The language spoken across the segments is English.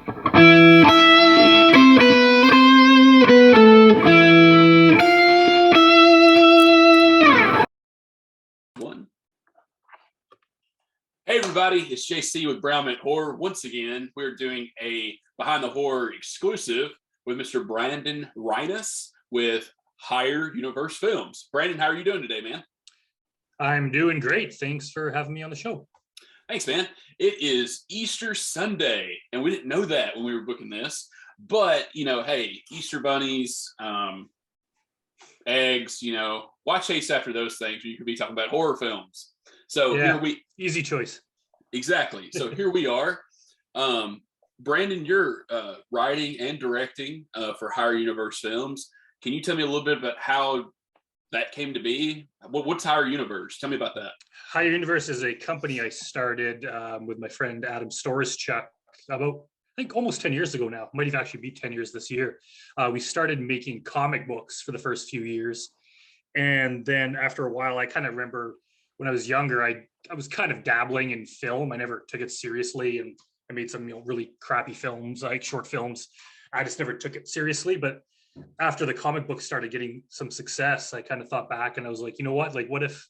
Hey everybody, it's JC with Brown Mint Horror. Once again, we're doing a Behind the Horror exclusive with Mr. Brandon Rhiness with Higher Universe Films. Brandon, how are you doing today, man? I'm doing great. Thanks for having me on the show. Thanks, man. It is Easter Sunday, and we didn't know that when we were booking this. But, hey, Easter bunnies, eggs, why chase after those things when you could be talking about horror films? So yeah, easy choice. Exactly. So here we are. Brandon, you're writing and directing for Higher Universe Films. Can you tell me a little bit about how that came to be? What's Higher Universe? Tell me about that. Higher Universe is a company I started with my friend Adam Storschuk about, I think, almost 10 years ago now. Might have actually be 10 years this year. We started making comic books for the first few years. And then after a while, I kind of remember when I was younger, I was kind of dabbling in film. I never took it seriously, and I made some really crappy films, like short films. I just never took it seriously. But after the comic book started getting some success, I kind of thought back and I was like, you know what? Like, what if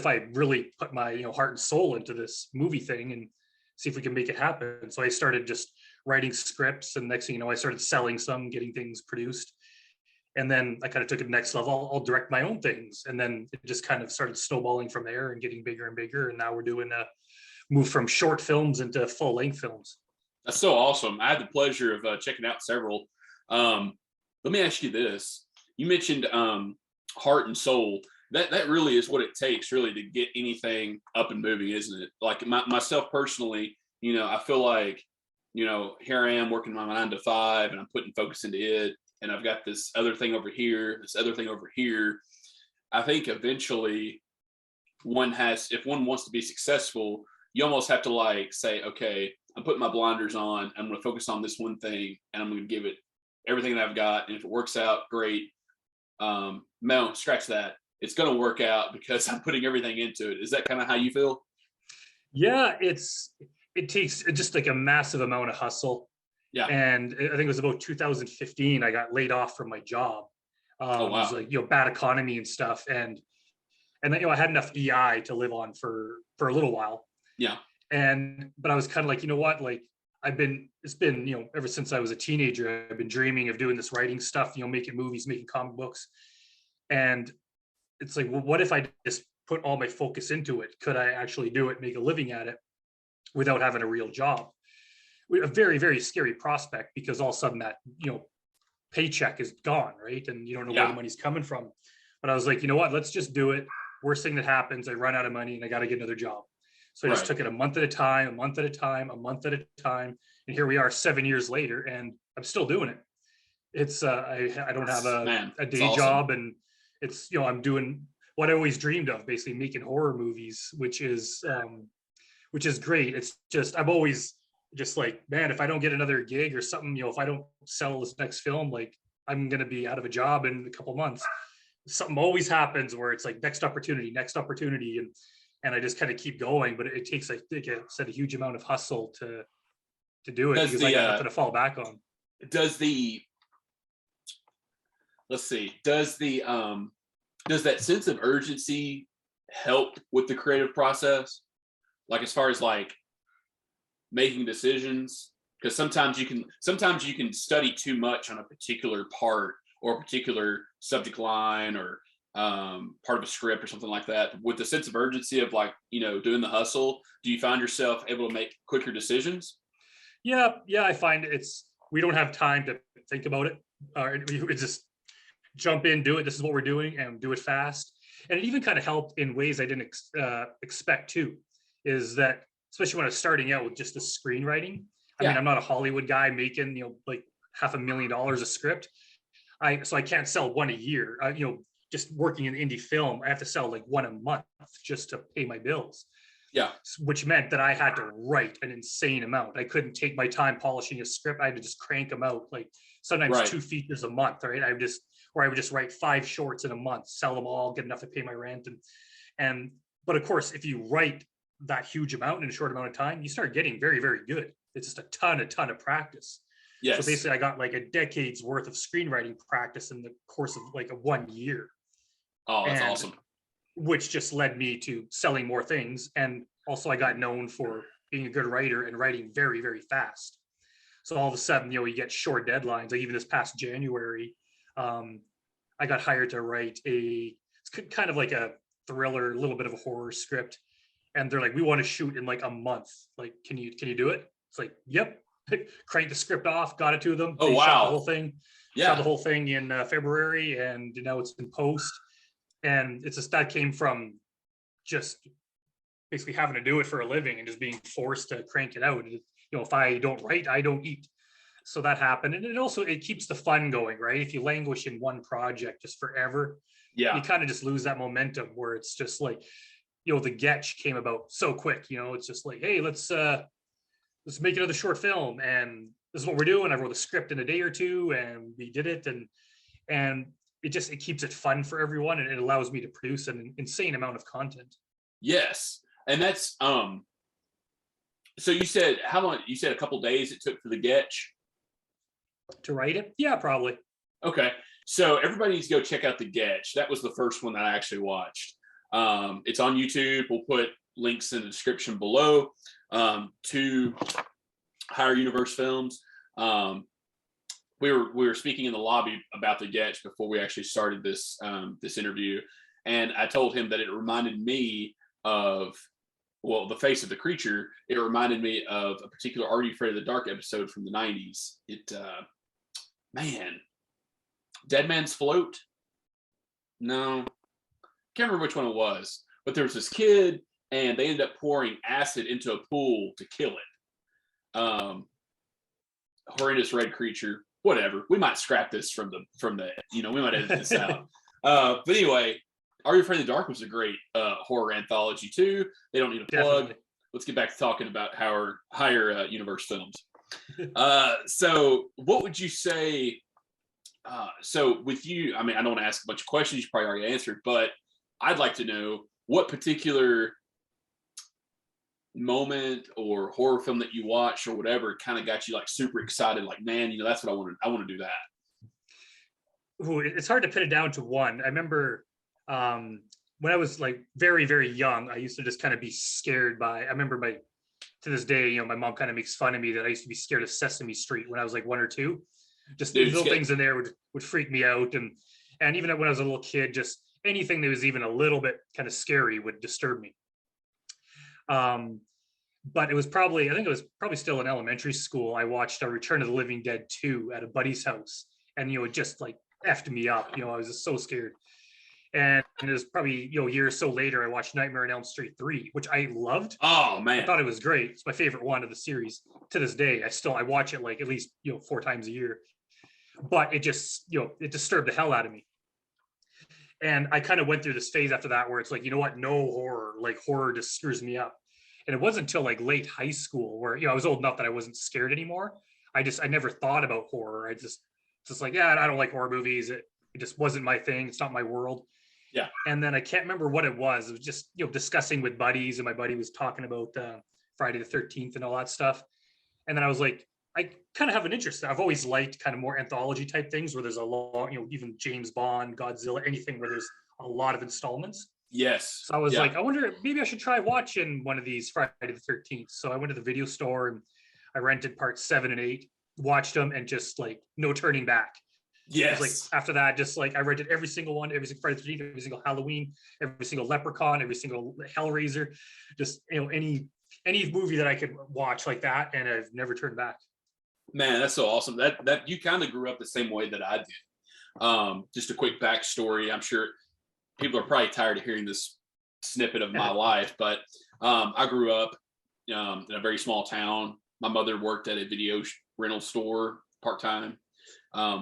I really put my heart and soul into this movie thing and see if we can make it happen? So I started just writing scripts, and next thing you know, I started selling some, getting things produced. And then I kind of took it to the next level. I'll direct my own things. And then it just kind of started snowballing from there and getting bigger and bigger. And now we're doing a move from short films into full length films. That's so awesome. I had the pleasure of checking out several. Let me ask you this. You mentioned heart and soul. That really is what it takes really to get anything up and moving, isn't it? Like myself personally, I feel like, here I am working my 9 to 5 and I'm putting focus into it. And I've got this other thing over here, this other thing over here. I think eventually if one wants to be successful, you almost have to say, okay, I'm putting my blinders on. I'm going to focus on this one thing and I'm going to give it everything that I've got. And if it works out, great. No, scratch that. It's going to work out because I'm putting everything into it. Is that kind of how you feel? Yeah, it takes just like a massive amount of hustle. Yeah. And I think it was about 2015, I got laid off from my job. Oh, wow. It was like, bad economy and stuff. And then, I had enough EI to live on for a little while. Yeah. But I was kind of like, you know what, like it's been, ever since I was a teenager, I've been dreaming of doing this writing stuff, making movies, making comic books. And it's like, well, what if I just put all my focus into it? Could I actually do it, make a living at it without having a real job? A very, very scary prospect, because all of a sudden that, paycheck is gone, right? And you don't know where the money's coming from. But I was like, you know what, let's just do it. Worst thing that happens, I run out of money and I got to get another job. So I just took it a month at a time, a month at a time, a month at a time. And here we are 7 years later, and I'm still doing it. It's, I don't have a day job, and it's, I'm doing what I always dreamed of, basically making horror movies, which is great. It's just, I've always just like, man, if I don't get another gig or something, if I don't sell this next film, like I'm going to be out of a job in a couple months. Something always happens where it's like next opportunity. And I just kind of keep going, but it takes, like I said, a huge amount of hustle to do it, because I got nothing to fall back on. Does that sense of urgency help with the creative process? Like as far as like making decisions, because sometimes you can study too much on a particular part or a particular subject line or part of a script or something like that. With the sense of urgency of doing the hustle, do you find yourself able to make quicker decisions? Yeah, I find we don't have time to think about it. We just jump in, do it. This is what we're doing, and do it fast. And it even kind of helped in ways I didn't expect too. Is that, especially when I was starting out with just the screenwriting. I mean, I'm not a Hollywood guy making, like $500,000 a script. So I can't sell one a year. Just working in indie film, I have to sell like one a month just to pay my bills. Yeah. Which meant that I had to write an insane amount. I couldn't take my time polishing a script. I had to just crank them out, like sometimes 2 features a month, right? I would just write 5 shorts in a month, sell them all, get enough to pay my rent. But of course, if you write that huge amount in a short amount of time, you start getting very, very good. it's just a ton of practice. So Yes. basically I got like a decade's worth of screenwriting practice in the course of like a 1 year. Oh, that's And awesome. which just led me to selling more things. And also I got known for being a good writer and writing very, very fast. So all of a sudden, you get short deadlines. Like even this past January, I got hired to write it's kind of like a thriller, a little bit of a horror script. And they're like, we want to shoot in like a month. Like, can you do it? It's like, yep. Cranked the script off, got it to them. Oh, They shot the wow. whole thing. Shot the Yeah. whole thing in February, and now it's in post. And it's just that came from just basically having to do it for a living and just being forced to crank it out. If I don't write, I don't eat. So that happened, and it keeps the fun going, right? If you languish in one project just forever, Yeah. you kind of just lose that momentum where it's just like, the Getch came about so quick. It's just like, hey, let's make another short film, and this is what we're doing. I wrote the script in a day or two, and we did it, and it keeps it fun for everyone, and it allows me to produce an insane amount of content. Yes. And that's so you said how long? You said a couple days it took for the Getch. To write it, yeah, probably. Okay. So everybody needs to go check out the Getch. That was the first one that I actually watched. It's on YouTube. We'll put links in the description below to Higher Universe Films. We were speaking in the lobby about the Getch before we actually started this interview, and I told him that it reminded me of, well, the face of the creature. It reminded me of a particular Are You Afraid of the Dark episode from the 90s. Man, Dead Man's Float? No, can't remember which one it was, but there was this kid and they ended up pouring acid into a pool to kill it. Horrendous red creature, whatever. We might scrap this from the, we might edit this out. But anyway, Are You Afraid of the Dark was a great horror anthology too. They don't need a plug. Definitely. Let's get back to talking about Higher Universe Films. So what would you say? So with you, I mean, I don't want to ask a bunch of questions you probably already answered, but I'd like to know what particular moment or horror film that you watched or whatever kind of got you like super excited, like, man, that's what I want to do that. Ooh, it's hard to pin it down to one. I remember when I was like very, very young, I used to just kind of be scared I remember to this day, my mom kind of makes fun of me that I used to be scared of Sesame Street when I was like 1 or 2. Just Dude, little things in there would freak me out. And even when I was a little kid, just anything that was even a little bit kind of scary would disturb me. But I think it was probably still in elementary school. I watched a Return of the Living Dead 2 at a buddy's house. And, it just like effed me up. I was just so scared. And it was probably, years so later, I watched Nightmare on Elm Street 3, which I loved. Oh, man. I thought it was great. It's my favorite one of the series to this day. I watch it like at least, 4 times a year. But it just, it disturbed the hell out of me. And I kind of went through this phase after that where it's like, no horror, like horror just screws me up. And it wasn't until like late high school where, I was old enough that I wasn't scared anymore. I never thought about horror. Just like, yeah, I don't like horror movies. It just wasn't my thing. It's not my world. Yeah. And then I can't remember what it was. It was just, discussing with buddies, and my buddy was talking about Friday the 13th and all that stuff. And then I was like, I kind of have an interest. I've always liked kind of more anthology type things where there's a lot, even James Bond, Godzilla, anything where there's a lot of installments. Yes. So I was like, I wonder, maybe I should try watching one of these Friday the 13th. So I went to the video store and I rented parts 7 and 8, watched them, and just like no turning back. Yes. Like after that, just like I rented every single one, every single Friday the 13th, every single Halloween, every single Leprechaun, every single Hellraiser, just any movie that I could watch like that, and I've never turned back. Man, that's so awesome. That you kind of grew up the same way that I did. Just a quick backstory. I'm sure people are probably tired of hearing this snippet of my life, but I grew up in a very small town. My mother worked at a video rental store part-time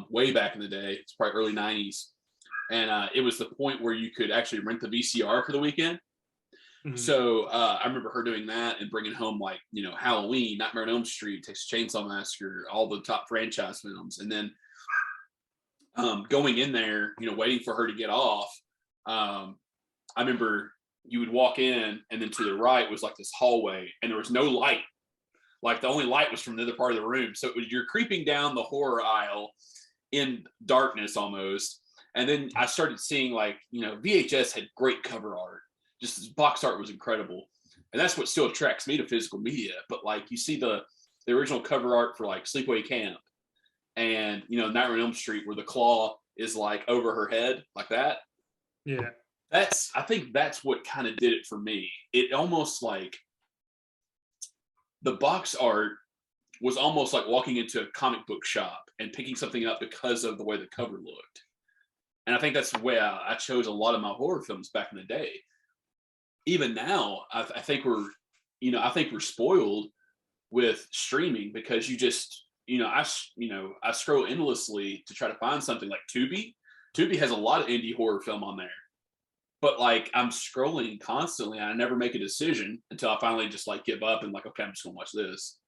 way back in the day. It's probably early 90s. And it was the point where you could actually rent the VCR for the weekend. Mm-hmm. So I remember her doing that and bringing home like, Halloween, Nightmare on Elm Street, Texas Chainsaw Massacre, all the top franchise films. And then going in there, waiting for her to get off. I remember you would walk in and then to the right was like this hallway and there was no light. Like the only light was from the other part of the room. So you're creeping down the horror aisle in darkness almost. And then I started seeing like, VHS had great cover art. Just box art was incredible. And that's what still attracts me to physical media. But like you see the original cover art for like Sleepaway Camp and, Nightmare on Elm Street where the claw is like over her head like that. Yeah. I think that's what kind of did it for me. It almost like the box art was almost like walking into a comic book shop and picking something up because of the way the cover looked. And I think that's the way I chose a lot of my horror films back in the day. Even now, I think we're spoiled with streaming because you just, I scroll endlessly to try to find something like Tubi. Tubi has a lot of indie horror film on there. But like I'm scrolling constantly and I never make a decision until I finally just like give up and like, okay, I'm just gonna watch this.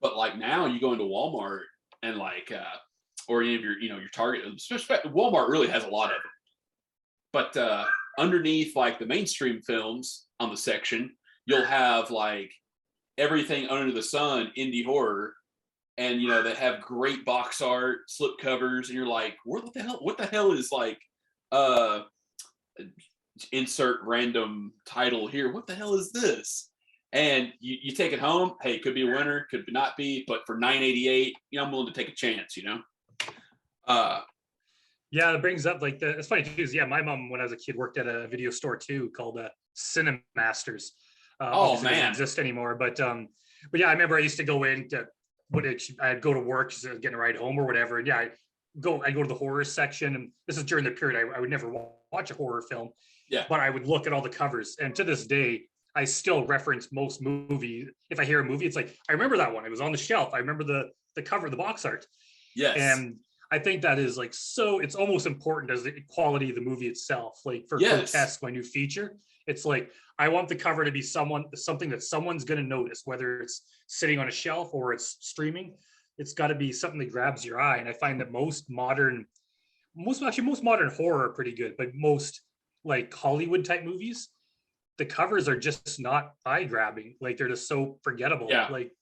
But like now you go into Walmart and like or any of your Target, Walmart really has a lot of them. But underneath like the mainstream films on the section, you'll have like everything under the sun, indie horror, and that have great box art, slip covers, and you're like, what the hell is like insert random title here. What the hell is this? And you take it home. Hey, it could be a winner, could not be, but for $9.88, I'm willing to take a chance. Yeah, it brings up like it's funny too. Is my mom when I was a kid worked at a video store too called Cinemasters. Oh man, doesn't exist anymore. But yeah, I remember I used to go in to I'd go to work, just getting a ride home or whatever, and I go to the horror section, and this is during the period I would never watch a horror film. Yeah. But I would look at all the covers, and to this day, I still reference most movies. If I hear a movie, it's like I remember that one. It was on the shelf. I remember the cover, the box art. Yes. And I think that is like so. It's almost important as the quality of the movie itself. Like for Grotesque, my new feature, it's like I want the cover to be something that someone's going to notice, whether it's sitting on a shelf or it's streaming. It's got to be something that grabs your eye. And I find that most modern horror are pretty good, but most like Hollywood type movies, the covers are just not eye grabbing. Like they're just so forgettable. Yeah. Like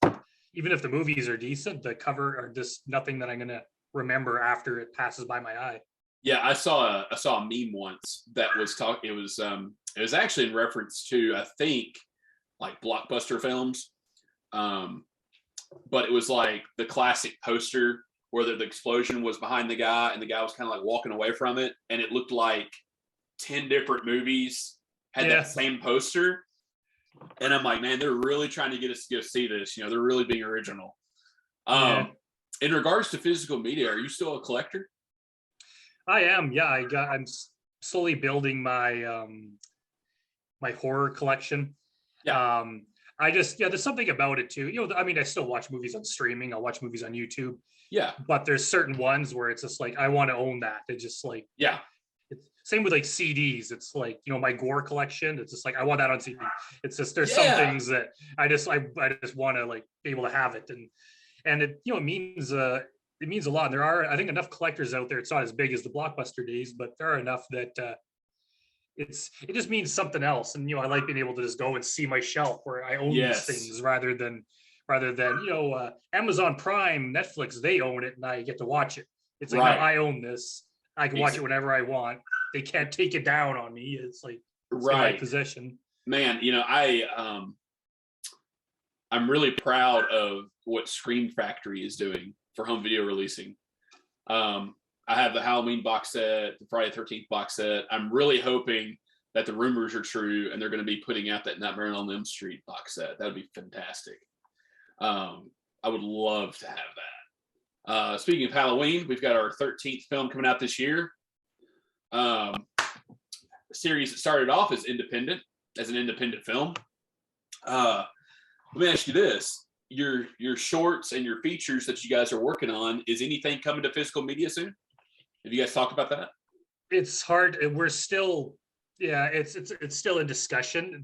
even if the movies are decent, the cover are just nothing that I'm going to remember after it passes by my eye. Yeah, I saw a meme once that was it was actually in reference to I think like blockbuster films, but it was like the classic poster where the explosion was behind the guy and the guy was kind of like walking away from it, and it looked like 10 different movies had that same poster, and I'm like, man, they're really trying to get us to go see this. They're really being original. In regards to physical media, are you still a collector? I am. Yeah, I'm slowly building my my horror collection. Yeah. There's something about it too. I still watch movies on streaming. I'll watch movies on YouTube. Yeah. But there's certain ones where it's just like I want to own that. It's just like same with like CDs. It's like my gore collection. It's just like I want that on CD. It's just there's some things that I just want to like be able to have it, and it it means a lot. And there are, I think, enough collectors out there. It's not as big as the Blockbuster days, but there are enough that it just means something else. And I like being able to just go and see my shelf where I own these things rather than Amazon Prime, Netflix, they own it and I get to watch it. It's like I own this. I can watch it whenever I want. They can't take it down on me. It's like it's in my possession. Man, I'm really proud of what Scream Factory is doing for home video releasing. I have the Halloween box set, the Friday the 13th box set. I'm really hoping that the rumors are true and they're going to be putting out that Nightmare on Elm Street box set. That would be fantastic. I would love to have that. Speaking of Halloween, we've got our 13th film coming out this year. A series that started off as an independent film. Let me ask you this. Your shorts and your features that you guys are working on, is anything coming to physical media soon? Have you guys talked about that? It's hard. We're still, it's still in discussion.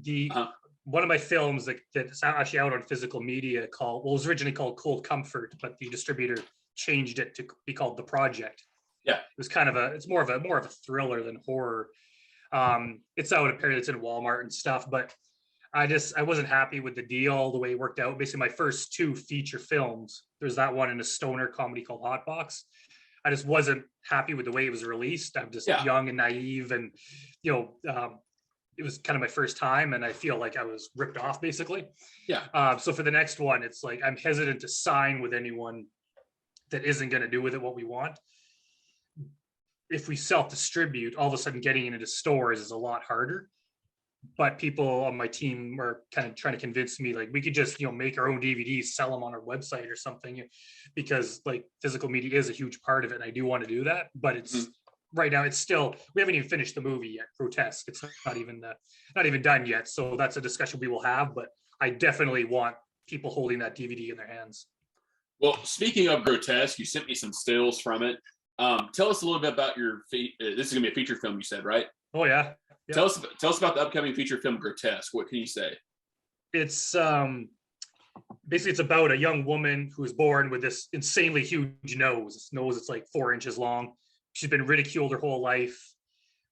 One of my films that's actually out on physical media was originally called Cold Comfort, but the distributor changed it to be called The Project. Yeah, it was kind of it's more of a thriller than horror. It's out apparently it's in Walmart and stuff, but I wasn't happy with the deal, the way it worked out. Basically, my first two feature films, there's that one and a stoner comedy called Hot Box. I just wasn't happy with the way it was released. I'm just Yeah. young and naive, and you know, it was kind of my first time, and I feel like I was ripped off basically. Yeah. So for the next one, it's like I'm hesitant to sign with anyone that isn't going to do with it what we want. If we self-distribute, all of a sudden getting it into stores is a lot harder. But people on my team were kind of trying to convince me like we could just make our own DVDs, sell them on our website or something, because like physical media is a huge part of it, and I do want to do that. But it's right now it's still, we haven't even finished the movie yet, Grotesque. It's not even done yet. So that's a discussion we will have. But I definitely want people holding that DVD in their hands. Well, speaking of Grotesque, you sent me some stills from it. Tell us a little bit about your this is gonna be a feature film, you said, right? Oh yeah. Yep. Tell us about the upcoming feature film Grotesque. What can you say? It's basically it's about a young woman who was born with this insanely huge nose. This nose it's like 4 inches long. She's been ridiculed her whole life.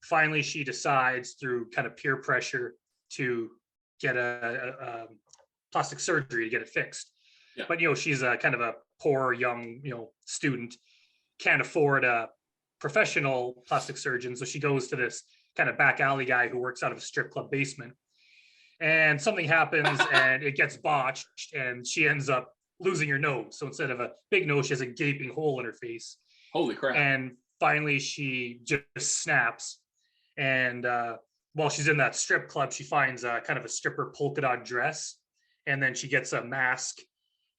Finally, she decides through kind of peer pressure to get a plastic surgery to get it fixed. Yeah. But she's a kind of a poor young student, can't afford a professional plastic surgeon, so she goes to this kind of back alley guy who works out of a strip club basement, and something happens and it gets botched and she ends up losing her nose. So instead of a big nose, she has a gaping hole in her face. Holy crap. And finally she just snaps, and while she's in that strip club, she finds a kind of a stripper polka dot dress, and then she gets a mask,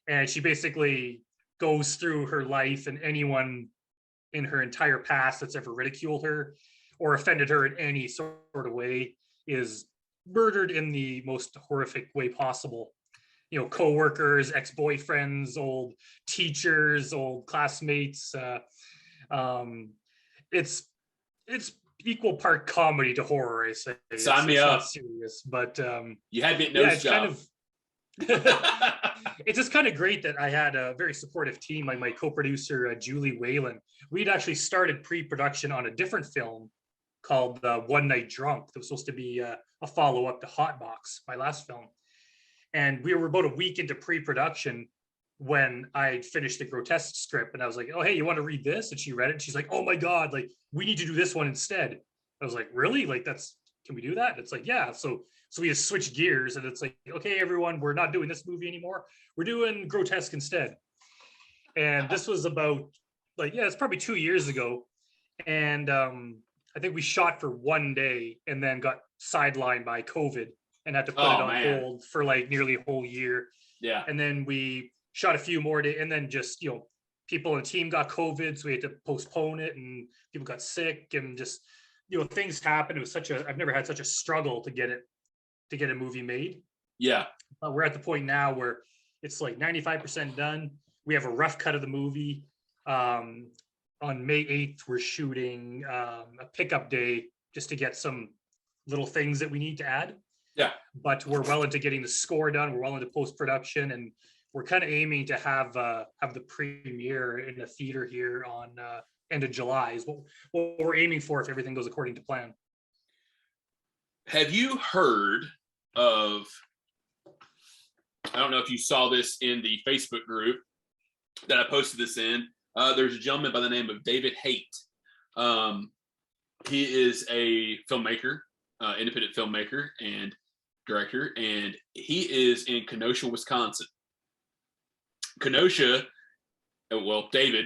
and she basically goes through her life, and anyone in her entire past that's ever ridiculed her or offended her in any sort of way is murdered in the most horrific way possible. Co-workers, ex-boyfriends, old teachers, old classmates. It's equal part comedy to horror, I say. Sign me up. Not serious, but you had me at nose job. Kind of it's just kind of great that I had a very supportive team, like my co-producer Julie Whalen. We'd actually started pre-production on a different film called One Night Drunk that was supposed to be a follow-up to Hot Box, my last film. And we were about a week into pre-production when I finished the Grotesque script, and I was like, oh hey, you want to read this? And she read it, and she's like, oh my god, like we need to do this one instead. I was like, really? Like can we do that? And it's like, yeah. So we just switched gears, and it's like, okay, everyone, we're not doing this movie anymore. We're doing Grotesque instead. And this was about it's probably 2 years ago. And I think we shot for 1 day and then got sidelined by COVID and had to put it on hold for like nearly a whole year. Yeah. And then we shot a few more days, and then just, people on the team got COVID, so we had to postpone it, and people got sick, and just, things happened. It was I've never had such a struggle to get a movie made. Yeah. We're at the point now where it's like 95% done. We have a rough cut of the movie. On May 8th, we're shooting a pickup day just to get some little things that we need to add. Yeah. But we're well into getting the score done. We're well into post-production, and we're kind of aiming to have the premiere in the theater here on end of July is what we're aiming for if everything goes according to plan. Have you heard of, I don't know if you saw this in the Facebook group that I posted this in, there's a gentleman by the name of David Haight. He is a filmmaker, independent filmmaker and director, and he is in Kenosha, Wisconsin. David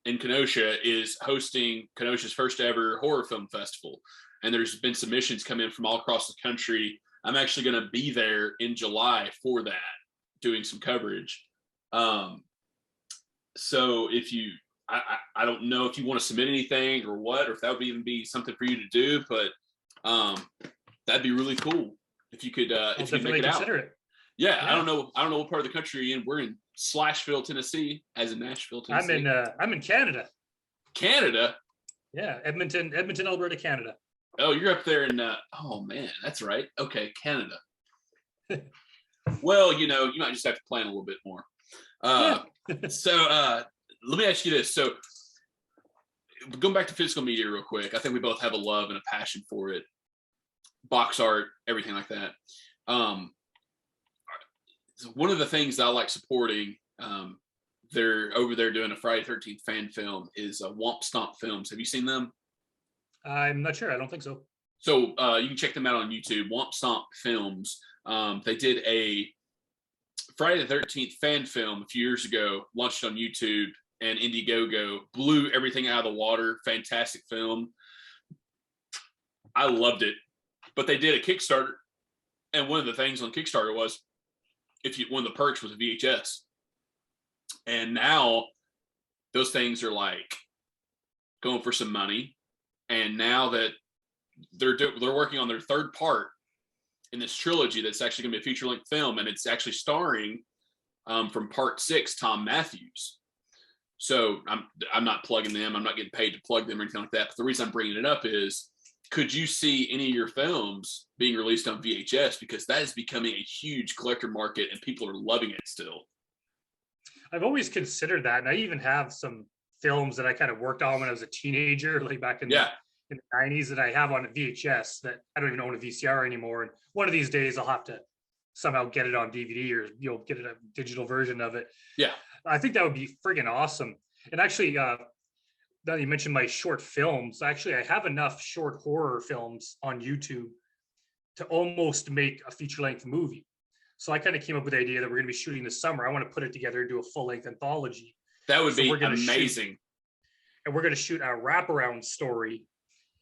in Kenosha is hosting Kenosha's first ever horror film festival. And there's been submissions come in from all across the country. I'm actually going to be there in July for that, doing some coverage. So if you, I don't know if you want to submit anything or what, or if that would even be something for you to do, but that'd be really cool if you could, if you could make it out. Yeah, I don't know what part of the country you're in. We're in Slashville, Tennessee, as in Nashville, Tennessee. I'm in Canada. Canada? Yeah, Edmonton, Alberta, Canada. Oh, you're up there in, oh man, that's right. Okay, Canada. Well, you might just have to plan a little bit more. So let me ask you this. So going back to physical media real quick, I think we both have a love and a passion for it. Box art, everything like that. Um, one of the things that I like supporting, they're over there doing a Friday 13th fan film is Womp Stomp Films. Have you seen them? I'm not sure. I don't think so. So you can check them out on YouTube. Womp Stomp Films. They did a Friday the 13th fan film a few years ago, launched on YouTube, and Indiegogo blew everything out of the water. Fantastic film. I loved it. But they did a Kickstarter, and one of the things on Kickstarter was one of the perks was a VHS. And now those things are like going for some money. And now that they're working on their third part in this trilogy that's actually going to be a feature-length film, and it's actually starring from part 6 Tom Matthews. So I'm not plugging them. I'm not getting paid to plug them or anything like that. But the reason I'm bringing it up is, could you see any of your films being released on VHS? Because that is becoming a huge collector market, and people are loving it still. I've always considered that, and I even have some films that I kind of worked on when I was a teenager, like back in the 90s, that I have on a VHS that I don't even own a VCR anymore. And one of these days I'll have to somehow get it on DVD, or get it a digital version of it. Yeah, I think that would be friggin' awesome. And actually, now you mentioned my short films, actually I have enough short horror films on YouTube to almost make a feature-length movie. So I kind of came up with the idea that we're going to be shooting this summer. I want to put it together and do a full-length anthology. That would be amazing. And we're going to shoot a wraparound story,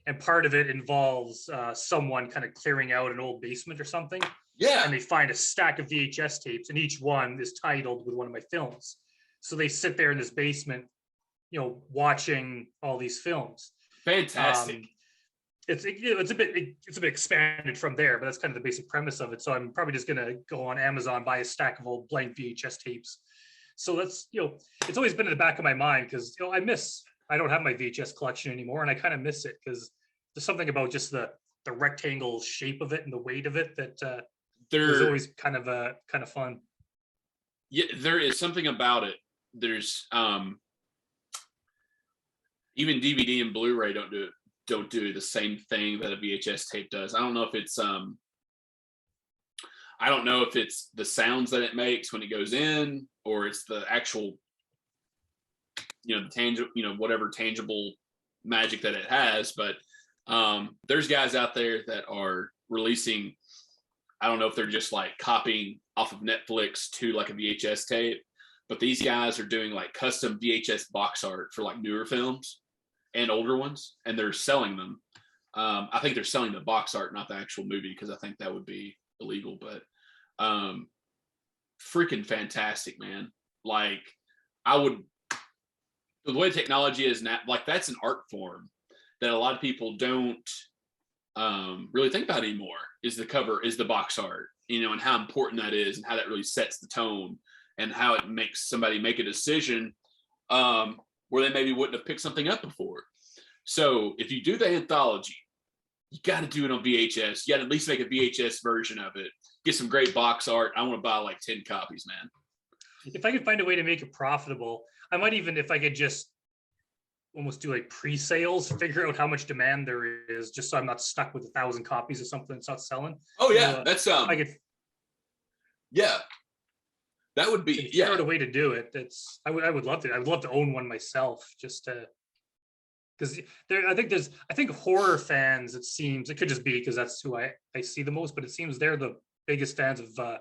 and part of it involves someone kind of clearing out an old basement or something. Yeah. And they find a stack of VHS tapes, and each one is titled with one of my films. So they sit there in this basement, watching all these films. Fantastic. It's a bit expanded from there, but that's kind of the basic premise of it. So I'm probably just gonna go on Amazon, buy a stack of old blank VHS tapes. So that's it's always been in the back of my mind, because I don't have my VHS collection anymore, and I kind of miss it, because there's something about just the rectangle shape of it and the weight of it that is always kind of fun. Yeah, there is something about it. There's even DVD and Blu-ray don't do the same thing that a VHS tape does. I don't know if it's the sounds that it makes when it goes in, or it's the actual the tangible, whatever tangible magic that it has. But there's guys out there that are releasing, I don't know if they're just like copying off of Netflix to like a VHS tape, but these guys are doing like custom VHS box art for like newer films and older ones, and they're selling them. I think they're selling the box art, not the actual movie, because I think that would be illegal. But freaking fantastic, man. Like, the way technology is now, like, that's an art form that a lot of people don't really think about anymore, is the box art, and how important that is, and how that really sets the tone, and how it makes somebody make a decision where they maybe wouldn't have picked something up before. So if you do the anthology, you got to do it on VHS. You got to at least make a VHS version of it. Get some great box art. I want to buy like 10 copies, man. If I could find a way to make it profitable, I might even, if I could just almost do like pre-sales, figure out how much demand there is, just so I'm not stuck with 1,000 copies of something that's not selling. Oh yeah, that's I could. Yeah, that would be figure out a way to do it. I would love to. I would love to own one myself, just to. Because I think horror fans, it seems, it could just be because that's who I see the most, but it seems they're the biggest fans of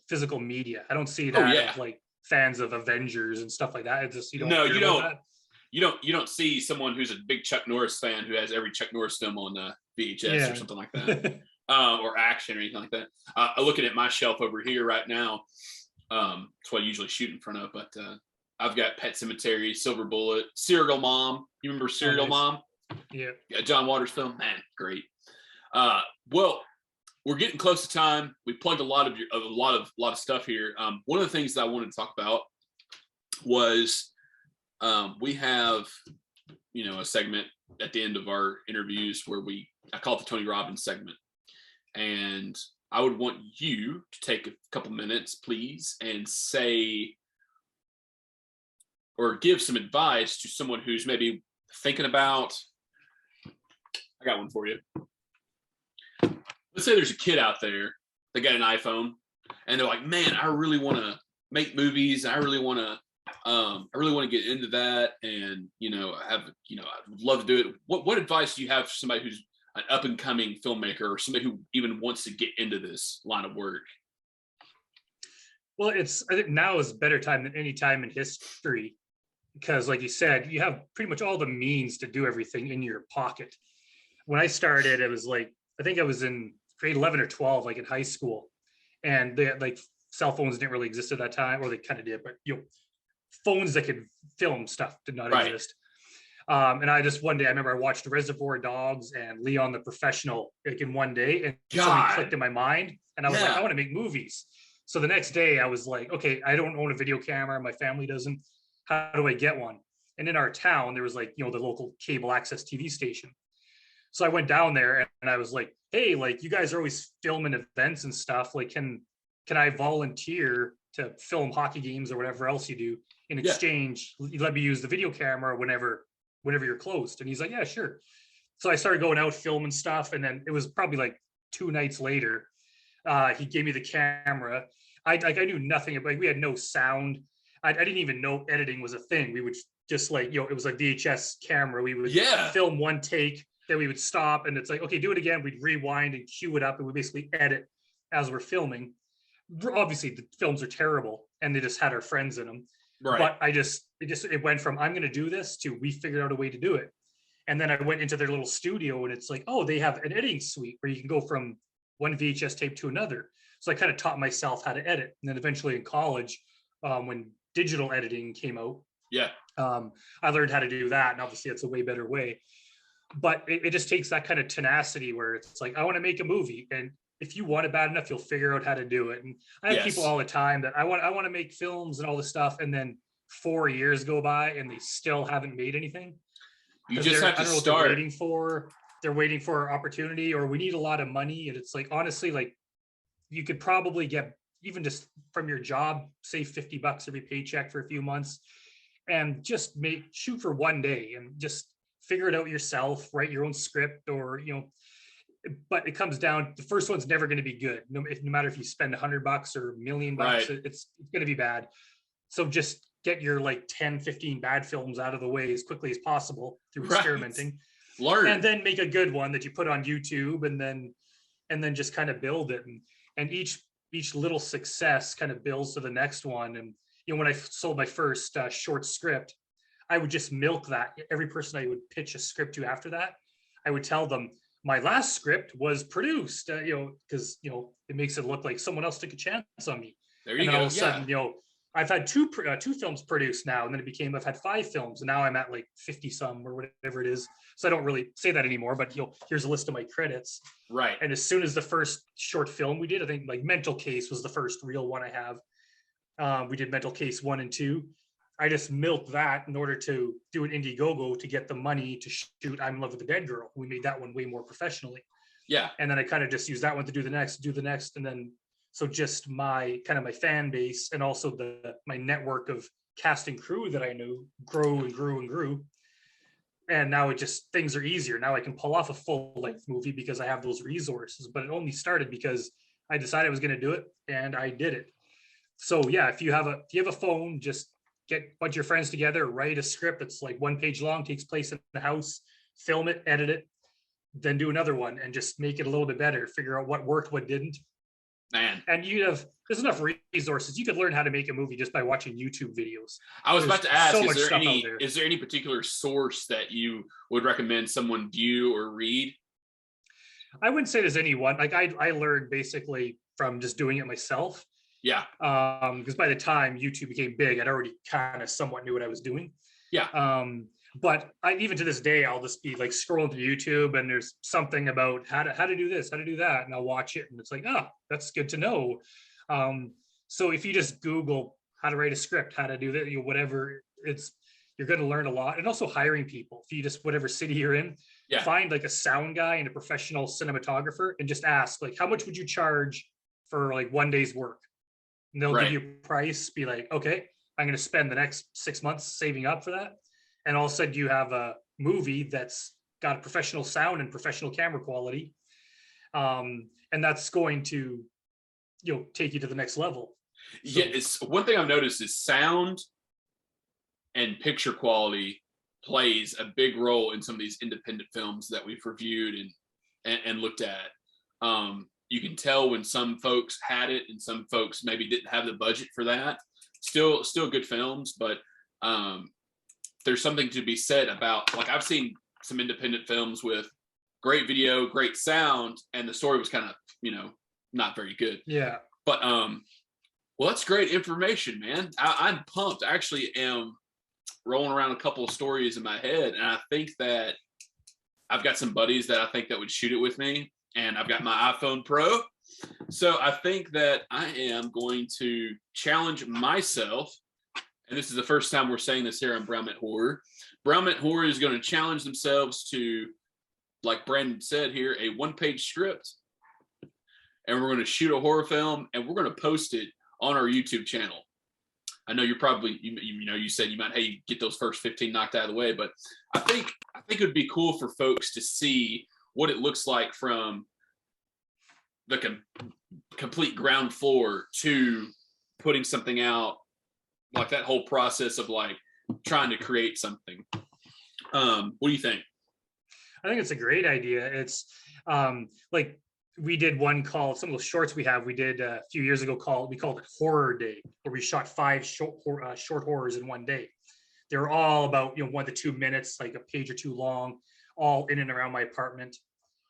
physical media. I don't see that of like fans of Avengers and stuff like that. It's just you don't see someone who's a big Chuck Norris fan who has every Chuck Norris film on VHS or something like that, or action or anything like that. I'm looking at my shelf over here right now. That's what I usually shoot in front of, but I've got Pet Sematary, Silver Bullet, Serial Mom. You remember Serial Mom? Yeah. John Waters film, man, great. Well, we're getting close to time. We plugged a lot of stuff here. One of the things that I wanted to talk about was we have a segment at the end of our interviews where I call it the Tony Robbins segment, and I would want you to take a couple minutes, please, and say or give some advice to someone who's maybe thinking about. I got one for you. let's say there's a kid out there that got an iPhone and they're like, man, I really want to make movies. I really want to get into that. And, I would love to do it. What advice do you have for somebody who's an up and coming filmmaker or somebody who even wants to get into this line of work? Well, I think now is a better time than any time in history because, like you said, you have pretty much all the means to do everything in your pocket. When I started, it was like, I think I was in grade 11 or 12, like in high school. And they had, like, cell phones didn't really exist at that time, or they kind of did, but phones that could film stuff did not Right. exist. And I just one day I remember I watched Reservoir Dogs and Leon the Professional like in one day, and something clicked in my mind, and I was like, I want to make movies. So the next day I was like, okay, I don't own a video camera, my family doesn't. How do I get one? And in our town there was like the local cable access TV station. So I went down there and I was like, hey, like you guys are always filming events and stuff. Like, can I volunteer to film hockey games or whatever else you do? In exchange, you let me use the video camera whenever you're closed. And he's like, yeah, sure. So I started going out filming stuff. And then it was probably like 2 nights later, he gave me the camera. I knew nothing about, we had no sound. I didn't even know editing was a thing. We would just like, it was a VHS camera. We would film one take, then we would stop and it's like, okay, do it again. We'd rewind and cue it up and we basically edit as we're filming. Obviously the films are terrible and they just had our friends in them. Right. But it went from I'm going to do this to we figured out a way to do it. And then I went into their little studio and it's like, oh, they have an editing suite where you can go from one VHS tape to another. So I kind of taught myself how to edit. And then eventually in college, when digital editing came out, I learned how to do that. And obviously it's a way better way. But it just takes that kind of tenacity where it's like, I want to make a movie. And if you want it bad enough, you'll figure out how to do it. And I have people all the time that I want to make films and all this stuff. And then 4 years go by and they still haven't made anything. You just have to start. They're waiting for opportunity, or we need a lot of money. And it's like, honestly, like you could probably get even just from your job, save $50 every paycheck for a few months and just shoot for one day and just figure it out yourself, write your own script or, but it comes down, the first one's never going to be good. No matter if you spend $100 or $1 million, it's going to be bad. So just get your like 10, 15 bad films out of the way as quickly as possible through experimenting. Learn. And then make a good one that you put on YouTube and then just kind of build it. And each little success kind of builds to the next one. And, when I sold my first short script, I would just milk that. Every person I would pitch a script to after that, I would tell them, my last script was produced, because, it makes it look like someone else took a chance on me. There you go. And then all of a sudden, I've had two films produced now, and then I've had 5 films, and now I'm at like 50 some or whatever it is. So I don't really say that anymore, but here's a list of my credits. Right. And as soon as the first short film we did, I think like Mental Case was the first real one I have. We did Mental Case 1 and 2. I just milked that in order to do an Indiegogo to get the money to shoot I'm in Love with the Dead Girl. We made that one way more professionally. Yeah. And then I kind of just used that one to do the next. And then, so just my fan base and also my network of cast and crew that I knew grew and grew and grew. And now things are easier. Now I can pull off a full length movie because I have those resources, but it only started because I decided I was going to do it and I did it. So yeah, if you have a phone, just get a bunch of your friends together, write a script that's like 1 page long, takes place in the house, film it, edit it, then do another one and just make it a little bit better, figure out what worked, what didn't. Man. And there's enough resources. You could learn how to make a movie just by watching YouTube videos. I was about to ask, is there any particular source that you would recommend someone view or read? I wouldn't say there's any one. Like I learned basically from just doing it myself. Yeah. Because by the time YouTube became big, I'd already kind of somewhat knew what I was doing. Yeah. But even to this day, I'll just be like scrolling through YouTube and there's something about how to do this, how to do that. And I'll watch it and it's like, oh, that's good to know. So if you just Google how to write a script, how to do that, whatever, you're going to learn a lot. And also hiring people. If you just, whatever city you're in, find like a sound guy and a professional cinematographer and just ask like, how much would you charge for like 1 day's work? And they'll give you a price, be like, okay, I'm going to spend the next 6 months saving up for that. And all of a sudden you have a movie that's got professional sound and professional camera quality. And that's going to, take you to the next level. Yeah, So it's one thing I've noticed is sound and picture quality plays a big role in some of these independent films that we've reviewed and looked at. You can tell when some folks had it and some folks maybe didn't have the budget for that. Still good films, but there's something to be said about, like, I've seen some independent films with great video, great sound, and the story was kind of, not very good. yeah. But well, that's great information, man. I'm pumped. I actually am rolling around a couple of stories in my head, and I think that I've got some buddies that I think that would shoot it with me, and I've got my iPhone Pro. So I think that I am going to challenge myself, and this is the first time we're saying this here on Brown Mint Horror. Brown Mint Horror is going to challenge themselves to, like Brandon said here, a one-page script, and we're going to shoot a horror film, and we're going to post it on our YouTube channel. I know you're probably, you said you might, hey, get those first 15 knocked out of the way, but I think it would be cool for folks to see what it looks like from the complete ground floor to putting something out, like that whole process of like trying to create something. What do you think? I think it's a great idea. It's like, we did one called, some of the shorts we did a few years ago, we called it Horror Day, where we shot 5 short horrors in one day. They were all about 1 to 2 minutes, like a page or two long, all in and around my apartment.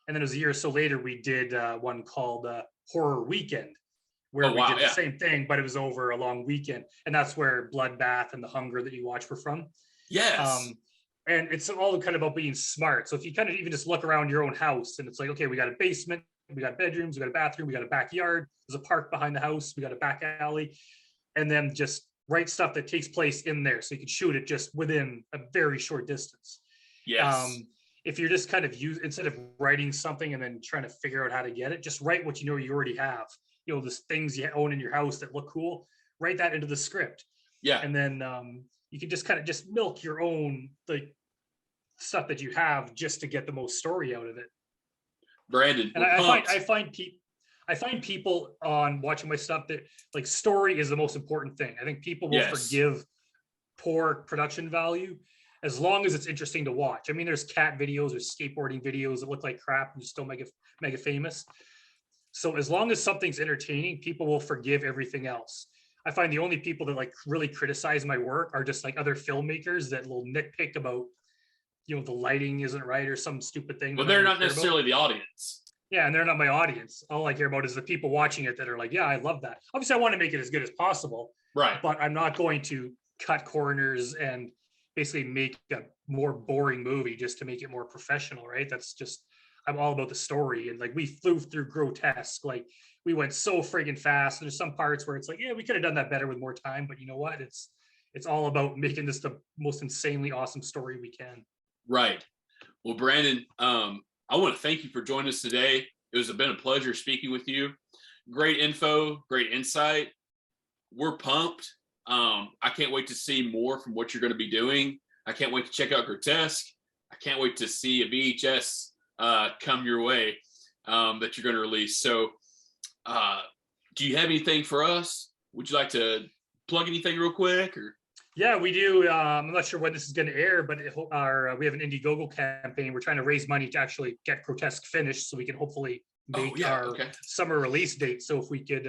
And then it was a year or so later, we did one called Horror Weekend, where we did the same thing, but it was over a long weekend. And that's where Bloodbath and The Hunger that you watch were from. Yes. And it's all kind of about being smart. So if you kind of even just look around your own house, and it's like, okay, we got a basement, we got bedrooms, we got a bathroom, we got a backyard, there's a park behind the house, we got a back alley, and then just write stuff that takes place in there so you can shoot it just within a very short distance. Yes. If you're just kind of instead of writing something and then trying to figure out how to get it, just write what you already have. The things you own in your house that look cool, write that into the script. Yeah. And then you can just kind of just milk your own like stuff that you have just to get the most story out of it. Brandon, and I find people on watching my stuff that like story is the most important thing. I think people will forgive poor production value as long as it's interesting to watch. I mean, there's cat videos or skateboarding videos that look like crap and still make it mega famous. So as long as something's entertaining, people will forgive everything else. I find the only people that like really criticize my work are just like other filmmakers that will nitpick about the lighting isn't right or some stupid thing. Well, they're not necessarily the audience. Yeah, and they're not my audience. All I care about is the people watching it that are like, yeah, I love that. Obviously, I want to make it as good as possible. Right. But I'm not going to cut corners and basically make a more boring movie just to make it more professional, right? That's just, I'm all about the story. And like, we flew through Grotesque. Like, we went so friggin' fast. There's some parts where it's like, yeah, we could have done that better with more time. But you know what? It's all about making this the most insanely awesome story we can. Right. Well, Brandon, I want to thank you for joining us today. It been a pleasure speaking with you. Great info, great insight. We're pumped. I can't wait to see more from what you're going to be doing. I can't wait to check out Grotesque. I can't wait to see a VHS come your way that you're going to release. So do you have anything for us? Would you like to plug anything real quick? Or yeah, we do. I'm not sure when this is going to air, but we have an Indiegogo campaign. We're trying to raise money to actually get Grotesque finished so we can hopefully make our summer release date. So if we could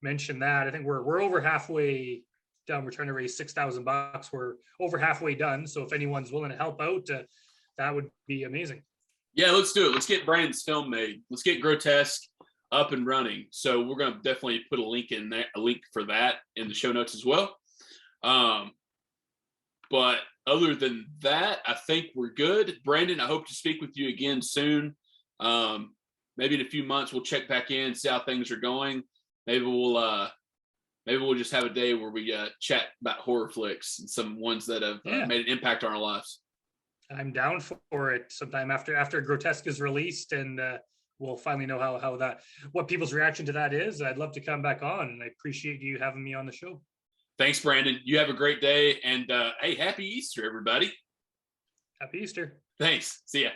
mention that, I think we're over halfway done. We're trying to raise $6,000. We're over halfway done. So if anyone's willing to help out, that would be amazing. Yeah, let's do it. Let's get Brandon's film made. Let's get Grotesque up and running. So we're going to definitely put a link in there, a link for that in the show notes as well. But other than that, I think we're good. Brandon, I hope to speak with you again soon. Maybe in a few months we'll check back in, see how things are going. Maybe we'll just have a day where we chat about horror flicks and some ones that have made an impact on our lives. I'm down for it sometime after Grotesque is released, and we'll finally know what people's reaction to that is. I'd love to come back on, and I appreciate you having me on the show. Thanks, Brandon. You have a great day, and hey, happy Easter, everybody. Happy Easter. Thanks. See ya.